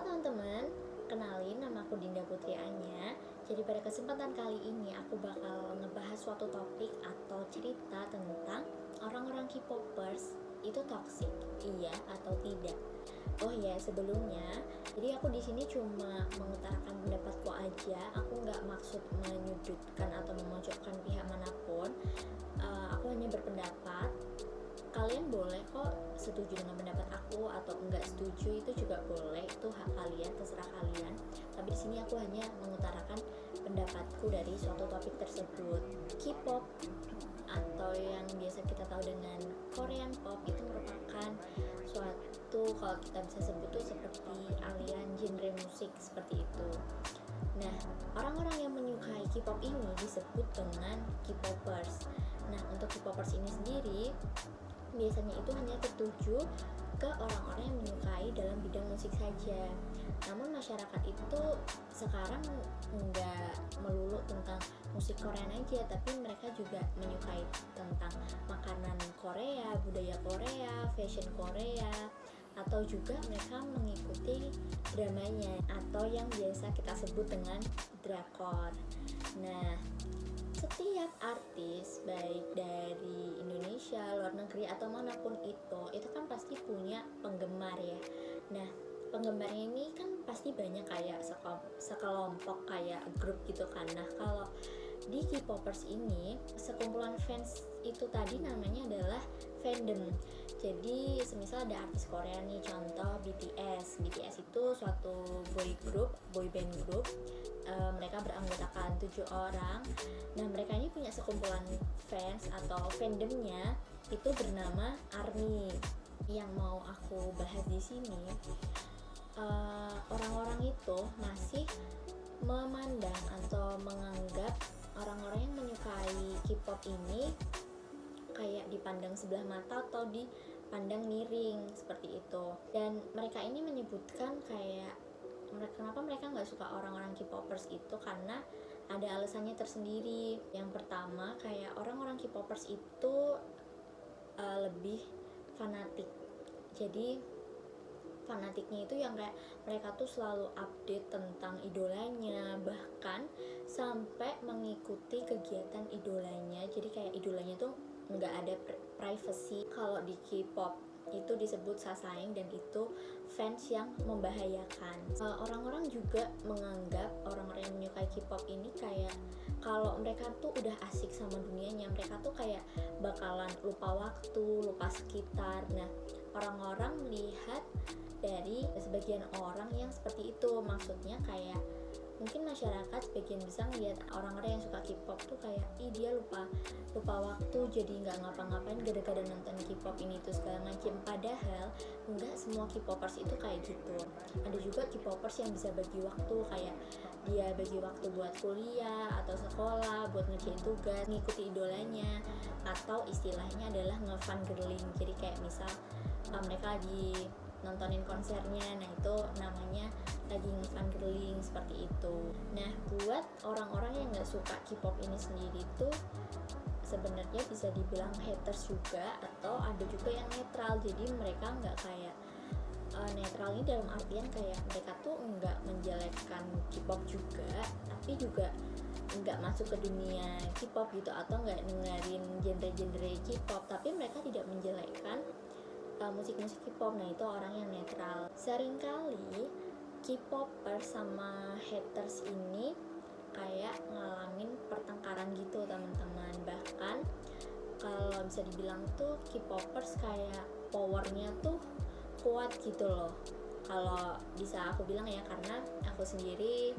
teman-teman, kenalin nama aku Dinda Putri Anya. Jadi pada kesempatan kali ini aku bakal ngebahas suatu topik atau cerita tentang orang-orang K-popers itu toxic, iya atau tidak. Oh ya, sebelumnya, jadi aku di sini cuma mengutarakan pendapatku aja. Aku nggak maksud menyudutkan atau memojokkan pihak manapun. Aku hanya berpendapat. Kalian boleh kok setuju dengan pendapat aku atau enggak setuju, itu juga boleh, itu hak kalian, terserah kalian. Tapi di sini aku hanya mengutarakan pendapatku dari suatu topik tersebut. K-pop atau yang biasa kita tahu dengan Korean pop itu merupakan suatu, kalau kita bisa sebut tuh seperti aliran genre musik seperti itu. Nah, orang-orang yang menyukai K-pop ini disebut dengan K-popers. Nah, untuk K-popers ini sendiri biasanya itu hanya tertuju ke orang-orang yang menyukai dalam bidang musik saja. Namun masyarakat itu sekarang nggak melulu tentang musik Korea aja, tapi mereka juga menyukai tentang makanan Korea, budaya Korea, fashion Korea, atau juga mereka mengikuti dramanya atau yang biasa kita sebut dengan drakor. Nah, setiap artis baik dari Indonesia, luar negeri atau manapun itu kan pasti punya penggemar ya. Nah, penggemarnya ini kan pasti banyak, kayak sekelompok kayak grup gitu kan. Nah, kalau di K-popers ini sekumpulan fans itu tadi namanya adalah fandom. Jadi semisal ada artis Korea nih, contoh BTS. BTS itu suatu boy band group. Mereka beranggotakan 7 orang. Nah, mereka ini punya sekumpulan fans atau fandomnya itu bernama ARMY. Yang mau aku bahas di sini, orang-orang itu masih memandang atau menganggap orang-orang yang menyukai K-pop ini kayak dipandang sebelah mata atau dipandang miring seperti itu. Dan mereka ini menyebutkan kayak kenapa mereka nggak suka orang-orang K-popers itu karena ada alasannya tersendiri. Yang pertama, kayak orang-orang K-popers itu lebih fanatik. Jadi fanatiknya itu yang kayak mereka tuh selalu update tentang idolanya, bahkan sampai mengikuti kegiatan idolanya. Jadi kayak idolanya tuh nggak ada privacy. Kalau di K-pop itu disebut sasaeng, dan itu fans yang membahayakan. Orang-orang juga menganggap orang-orang yang menyukai K-pop ini kayak kalau mereka tuh udah asik sama dunianya, mereka tuh kayak bakalan lupa waktu, lupa sekitar. Nah, orang-orang melihat dari sebagian orang yang seperti itu. Maksudnya kayak mungkin masyarakat sebagian besar lihat orang-orang yang suka K-pop tuh kayak dia lupa waktu, jadi nggak ngapa-ngapain gara-gara nonton K-pop ini tuh segala macam. Padahal nggak semua K-popers itu kayak gitu. Ada juga K-popers yang bisa bagi waktu, kayak dia bagi waktu buat kuliah atau sekolah, buat ngerjain tugas, ngikuti idolanya, atau istilahnya adalah nge-fun girling. Jadi kayak misal mereka lagi nontonin konsernya, nah itu namanya lagi nge-fun girling seperti itu. Nah, buat orang-orang yang nggak suka K-pop ini sendiri tuh sebenarnya bisa dibilang haters juga, atau ada juga yang netral. Jadi mereka nggak kayak netral ini dalam artian kayak mereka tuh nggak menjelekkan K-pop juga, tapi juga nggak masuk ke dunia K-pop gitu, atau nggak dengerin genre-genre K-pop, tapi mereka tidak menjelekkan musik-musik K-pop. Nah, itu orang yang netral. Seringkali K-popers sama haters ini kayak ngalamin pertengkaran gitu teman-teman. Bahkan kalau bisa dibilang tuh K-popers kayak powernya tuh kuat gitu loh, kalau bisa aku bilang ya, karena aku sendiri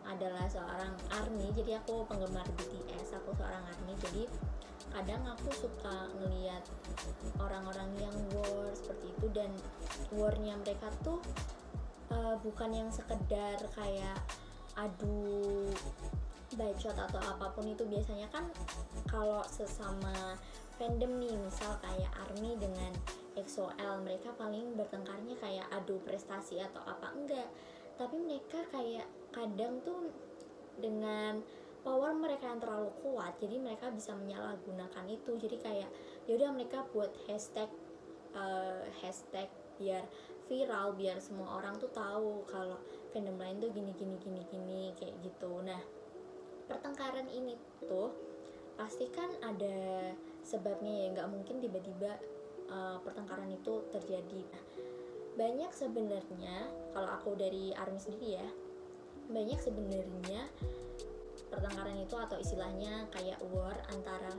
adalah seorang ARMY. Jadi aku penggemar BTS, aku seorang ARMY. Jadi kadang aku suka ngelihat orang-orang yang war seperti itu, dan warnya mereka tuh bukan yang sekedar kayak adu bacot atau apapun itu. Biasanya kan kalau sesama fandom nih, misal kayak ARMY dengan EXO-L, mereka paling bertengkarnya kayak adu prestasi atau apa, enggak. Tapi mereka kayak kadang tuh dengan power mereka yang terlalu kuat, jadi mereka bisa menyalahgunakan itu. Jadi kayak yaudah mereka buat hashtag biar viral biar semua orang tuh tahu kalau fandom lain tuh gini kayak gitu. Nah, pertengkaran ini tuh pasti kan ada sebabnya ya, nggak mungkin tiba-tiba pertengkaran itu terjadi. Nah, banyak sebenarnya, kalau aku dari ARMY sendiri ya, banyak sebenarnya pertengkaran itu atau istilahnya kayak war antara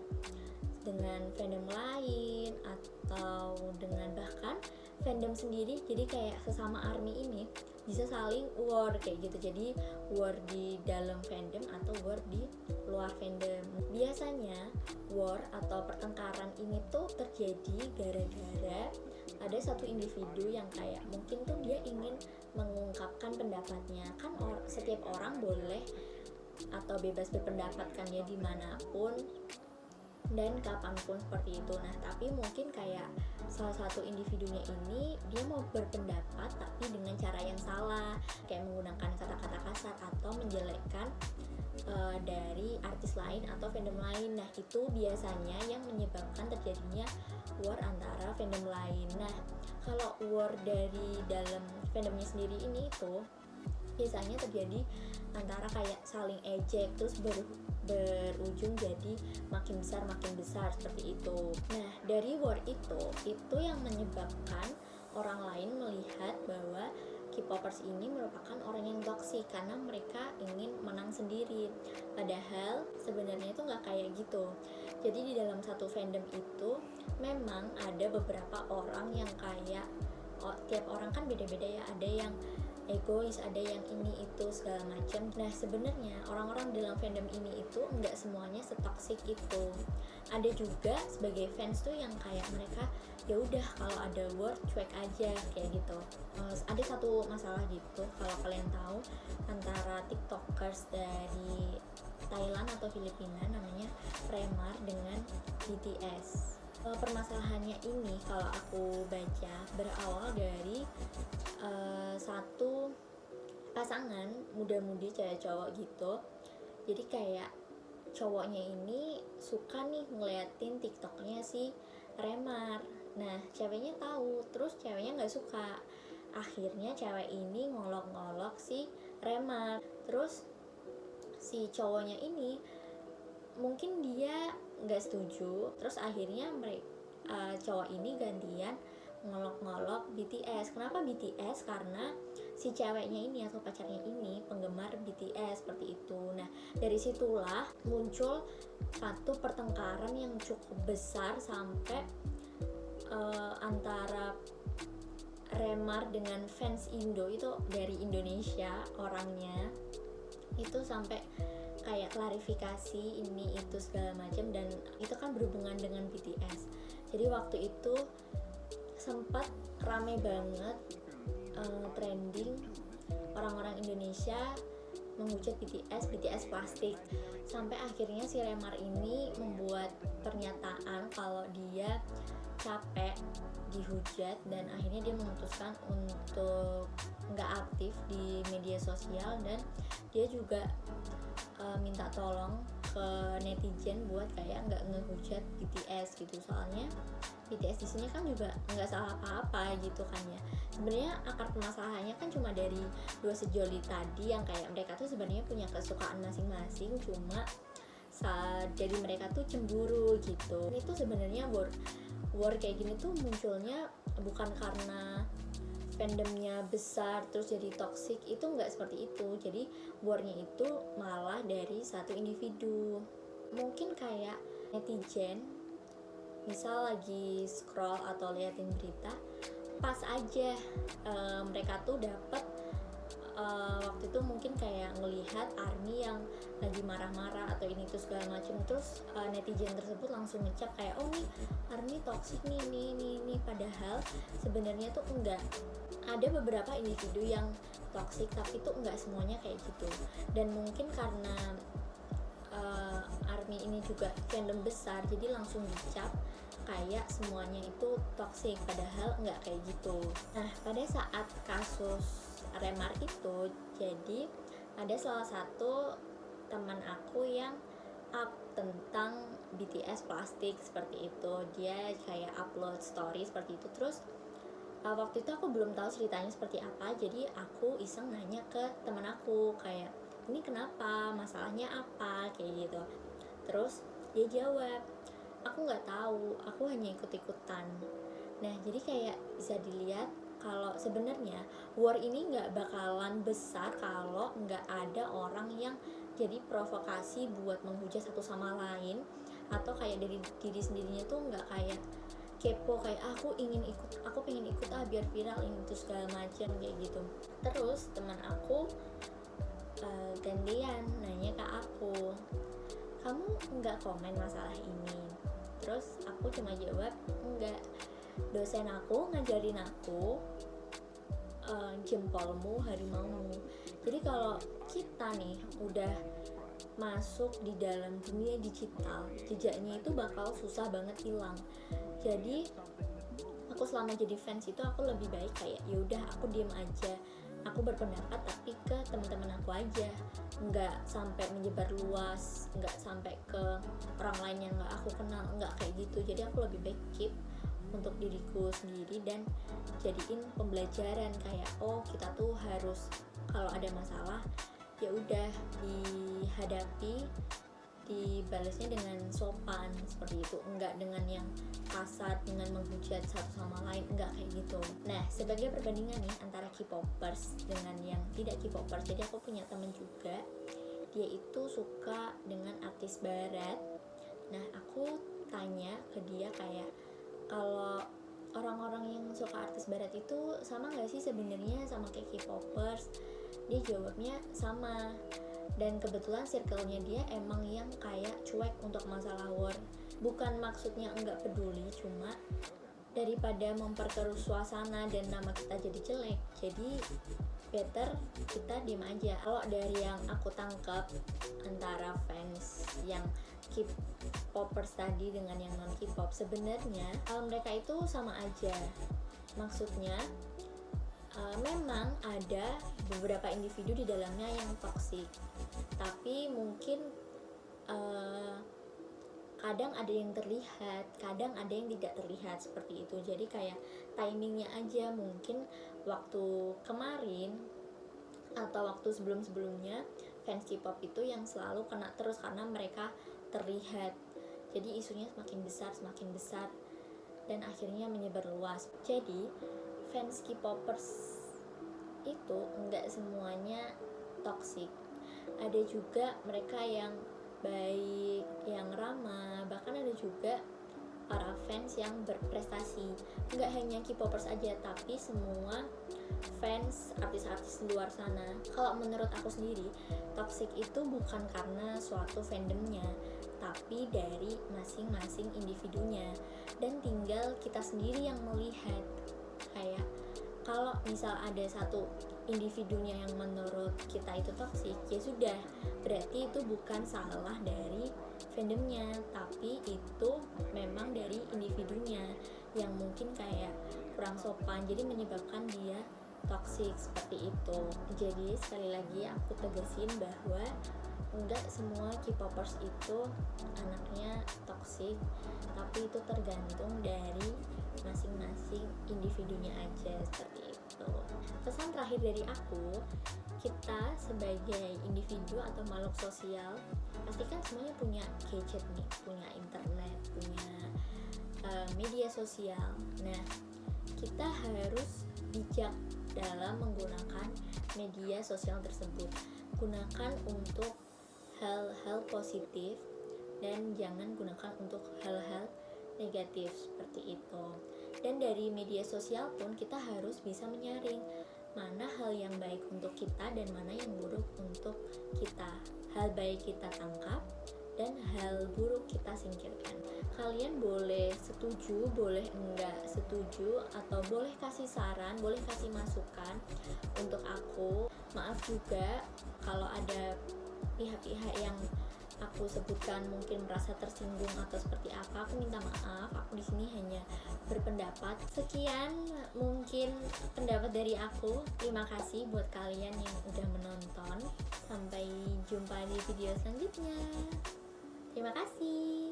dengan fandom lain atau dengan bahkan fandom sendiri. Jadi kayak sesama ARMY ini bisa saling war kayak gitu. Jadi war di dalam fandom atau war di luar fandom. Biasanya war atau pertengkaran ini tuh terjadi gara-gara ada satu individu yang kayak mungkin tuh dia ingin mengungkapkan pendapatnya. Kan setiap orang boleh atau bebas berpendapat kan ya, dimanapun dan kapanpun seperti itu. Nah, tapi mungkin kayak salah satu individunya ini dia mau berpendapat tapi dengan cara yang salah, kayak menggunakan kata-kata kasar atau menjelekkan dari artis lain atau fandom lain. Nah, itu biasanya yang menyebabkan terjadinya war antara fandom lain. Nah, kalau war dari dalam fandomnya sendiri ini itu biasanya terjadi antara kayak saling ejek terus berujung jadi makin besar seperti itu. Nah, dari war itu yang menyebabkan orang lain melihat bahwa K-popers ini merupakan orang yang toksik karena mereka ingin menang sendiri. Padahal sebenarnya itu nggak kayak gitu. Jadi di dalam satu fandom itu memang ada beberapa orang yang kayak tiap orang kan beda-beda ya, ada yang egois, ada yang ini itu segala macam. Nah, sebenarnya orang-orang dalam fandom ini itu enggak semuanya setoksik itu. Ada juga sebagai fans tuh yang kayak mereka ya udah kalau ada war cuek aja kayak gitu. Ada satu masalah gitu kalau kalian tahu antara tiktokers dari Thailand atau Filipina namanya Remar dengan BTS. Permasalahannya ini kalau aku baca berawal dari satu pasangan muda-mudi cewek cowok gitu. Jadi kayak cowoknya ini suka nih ngeliatin tiktoknya si Remar. Nah, ceweknya tahu, terus ceweknya nggak suka. Akhirnya cewek ini ngolok-ngolok si Remar. Terus si cowoknya ini mungkin dia nggak setuju, terus akhirnya cowok ini gantian ngolok-ngolok BTS. Kenapa BTS? Karena si ceweknya ini atau pacarnya ini penggemar BTS seperti itu. Nah, dari situlah muncul satu pertengkaran yang cukup besar sampai antara Remar dengan fans Indo itu dari Indonesia orangnya itu sampai kayak klarifikasi ini itu segala macam, dan itu kan berhubungan dengan BTS. Jadi waktu itu sempat rame banget trending orang-orang Indonesia menghujat BTS plastik, sampai akhirnya si Remar ini membuat pernyataan kalau dia capek dihujat dan akhirnya dia memutuskan untuk nggak aktif di media sosial, dan dia juga minta tolong ke netizen buat kayak nggak ngehujat BTS gitu. Soalnya BTS di sini kan juga nggak salah apa-apa gitu kan ya. Sebenarnya akar permasalahannya kan cuma dari dua sejoli tadi yang kayak mereka tuh sebenarnya punya kesukaan masing-masing, cuma jadi mereka tuh cemburu gitu. Ini tuh sebenarnya war kayak gini tuh munculnya bukan karena fandomnya besar terus jadi toxic, itu nggak seperti itu. Jadi warnya itu malah dari satu individu. Mungkin kayak netizen misal lagi scroll atau liatin berita, pas aja mereka tuh dapet waktu itu mungkin kayak ngelihat ARMY yang lagi marah-marah atau ini tuh segala macam, terus netizen tersebut langsung ngecap kayak oh nih ARMY toxic nih. Padahal sebenarnya tuh enggak. Ada beberapa individu yang toxic tapi tuh enggak semuanya kayak gitu. Dan mungkin karena ARMY ini juga fandom besar, jadi langsung dicap kayak semuanya itu toxic, padahal enggak kayak gitu. Nah, pada saat kasus Remar itu, jadi ada salah satu teman aku yang up tentang BTS plastik seperti itu. Dia kayak upload story seperti itu, terus Waktu itu aku belum tahu ceritanya seperti apa, jadi aku iseng nanya ke teman aku kayak, ini kenapa, masalahnya apa, kayak gitu. Terus dia jawab, aku nggak tahu, aku hanya ikut-ikutan. Nah, jadi kayak bisa dilihat kalau sebenarnya war ini nggak bakalan besar kalau nggak ada orang yang jadi provokasi buat menghujat satu sama lain, atau kayak dari diri sendirinya tuh nggak kayak kepo kayak aku pengen ikut biar viral ini tuh segala macam kayak gitu. Terus teman aku gantian nanya ke aku, kamu nggak komen masalah ini? Terus aku cuma jawab, enggak, dosen aku ngajarin aku jempolmu harimaumu. Jadi kalau kita nih udah masuk di dalam dunia digital, jejaknya itu bakal susah banget hilang. Jadi aku selama jadi fans itu aku lebih baik kayak yaudah aku diem aja, aku berpendapat tapi ke teman-teman aku aja, nggak sampai menyebar luas, nggak sampai ke orang lain yang nggak aku kenal, nggak kayak gitu. Jadi aku lebih baik keep untuk diriku sendiri dan jadiin pembelajaran kayak oh kita tuh harus kalau ada masalah ya udah dihadapi, dibalasnya dengan sopan seperti itu, enggak dengan yang kasar, dengan menghujat satu sama lain, enggak kayak gitu. Nah, sebagai perbandingan nih antara K-popers dengan yang tidak K-popers, jadi aku punya temen juga, dia itu suka dengan artis barat. Nah, aku tanya ke dia kayak, kalau orang-orang yang suka artis barat itu sama nggak sih sebenarnya sama kayak K-popers? Dia jawabnya sama. Dan kebetulan circle-nya dia emang yang kayak cuek untuk masalah war. Bukan maksudnya enggak peduli, cuma daripada memperkeruh suasana dan nama kita jadi jelek, jadi better kita diem aja. Kalau dari yang aku tangkap antara fans yang K-popers tadi dengan yang non K-pop, sebenarnya mereka itu sama aja. Maksudnya memang ada beberapa individu di dalamnya yang toksik, tapi mungkin kadang ada yang terlihat, kadang ada yang tidak terlihat seperti itu. Jadi kayak timingnya aja, mungkin waktu kemarin atau waktu sebelum-sebelumnya fans K-pop itu yang selalu kena terus karena mereka terlihat. Jadi isunya semakin besar dan akhirnya menyebar luas. Jadi fans K-popers itu enggak semuanya toksik. Ada juga mereka yang baik, yang ramah, bahkan ada juga para fans yang berprestasi. Enggak hanya K-popers aja, tapi semua fans artis-artis di luar sana. Kalau menurut aku sendiri, toksik itu bukan karena suatu fandomnya, tapi dari masing-masing individunya, dan tinggal kita sendiri yang melihat. Kayak kalau misal ada satu individunya yang menurut kita itu toksik, ya sudah, berarti itu bukan salah dari fandomnya, tapi itu memang dari individunya yang mungkin kayak kurang sopan, jadi menyebabkan dia toksik seperti itu. Jadi sekali lagi aku tegasin bahwa enggak semua K-popers itu anaknya toksik, tapi itu tergantung dari masing-masing individunya aja, seperti itu. Pesan terakhir dari aku, kita sebagai individu atau makhluk sosial pasti kan semuanya punya gadget nih, punya internet, punya media sosial. Nah, kita harus bijak dalam menggunakan media sosial tersebut. Gunakan untuk hal-hal positif dan jangan gunakan untuk hal-hal negatif seperti itu. Dan dari media sosial pun kita harus bisa menyaring mana hal yang baik untuk kita dan mana yang buruk untuk kita. Hal baik kita tangkap dan hal buruk kita singkirkan. Kalian boleh setuju, boleh enggak setuju, atau boleh kasih saran, boleh kasih masukan untuk aku. Maaf juga kalau ada pihak-pihak yang aku sebutkan mungkin merasa tersinggung atau seperti apa, aku minta maaf. Aku di sini hanya berpendapat. Sekian mungkin pendapat dari aku. Terima kasih buat kalian yang udah menonton. Sampai jumpa di video selanjutnya. Terima kasih.